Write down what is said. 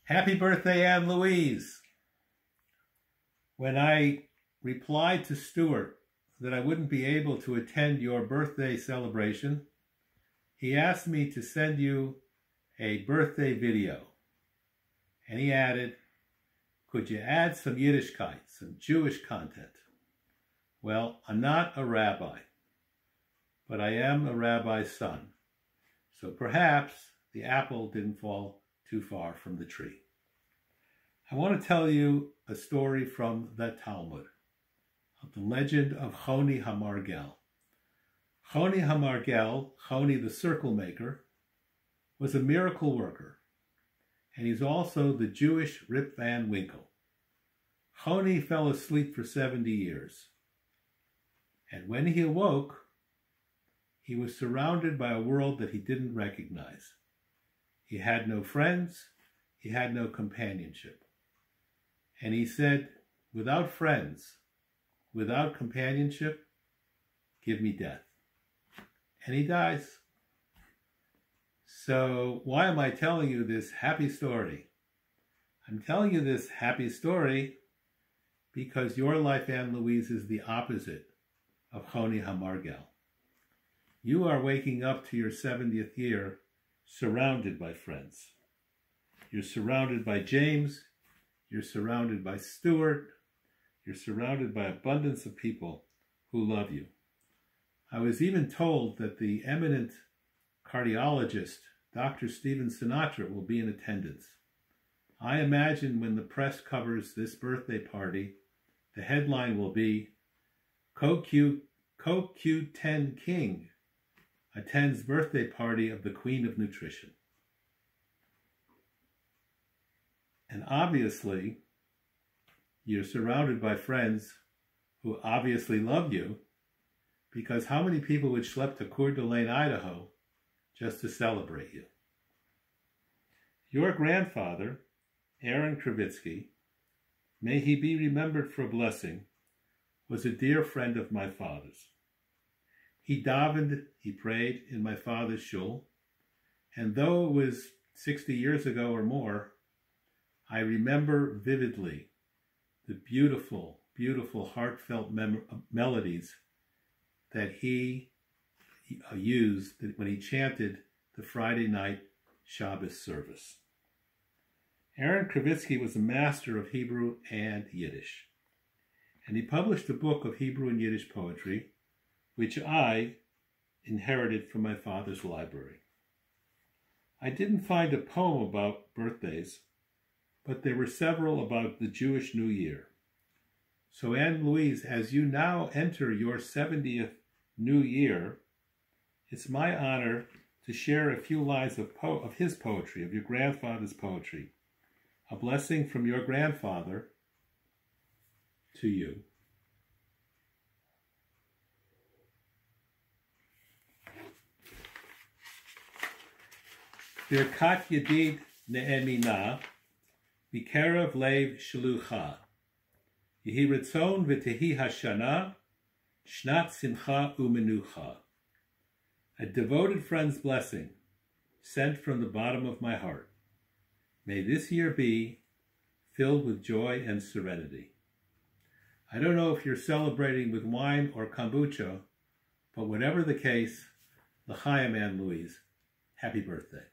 Happy birthday, Ann Louise. When I replied to Stuart that I wouldn't be able to attend your birthday celebration, he asked me to send you a birthday video. And he added, could you add some Yiddishkeit, some Jewish content? Well, I'm not a rabbi, but I am a rabbi's son. So perhaps the apple didn't fall too far from the tree. I want to tell you a story from the Talmud, of the legend of Honi HaMargel. Honi HaMargel, Honi the Circle-Maker, was a miracle worker, and he's also the Jewish Rip Van Winkle. Honi fell asleep for 70 years, and when he awoke, he was surrounded by a world that he didn't recognize. He had no friends, he had no companionship. And he said, without friends, without companionship, give me death. And he dies. So why am I telling you this happy story? I'm telling you this happy story because your life, Ann Louise, is the opposite of Honi HaMargel. You are waking up to your 70th year surrounded by friends. You're surrounded by James. You're surrounded by Stuart. You're surrounded by abundance of people who love you. I was even told that the eminent cardiologist, Dr. Stephen Sinatra, will be in attendance. I imagine when the press covers this birthday party, the headline will be, CoQ10 King attends birthday party of the Queen of Nutrition. And obviously, you're surrounded by friends who obviously love you, because how many people would schlep to Coeur d'Alene, Idaho, just to celebrate you? Your grandfather, Aaron Kravitsky, may he be remembered for a blessing, was a dear friend of my father's. He davened, he prayed in my father's shul, and though it was 60 years ago or more, I remember vividly the beautiful, beautiful, heartfelt melodies that he used when he chanted the Friday night Shabbos service. Aaron Kravitsky was a master of Hebrew and Yiddish, and he published a book of Hebrew and Yiddish poetry, which I inherited from my father's library. I didn't find a poem about birthdays, but there were several about the Jewish New Year. So Ann Louise, as you now enter your 70th New Year, it's my honor to share a few lines of his poetry, of your grandfather's poetry, a blessing from your grandfather to you. Birkat Yedid Ne'emina, Bikerev Lev Shlucha, Yehi Ritzon V'Tehi Hashana, Shnat Simcha Umenucha. A devoted friend's blessing, sent from the bottom of my heart. May this year be filled with joy and serenity. I don't know if you're celebrating with wine or kombucha, but whatever the case, l'chaim, Ann Louise, happy birthday.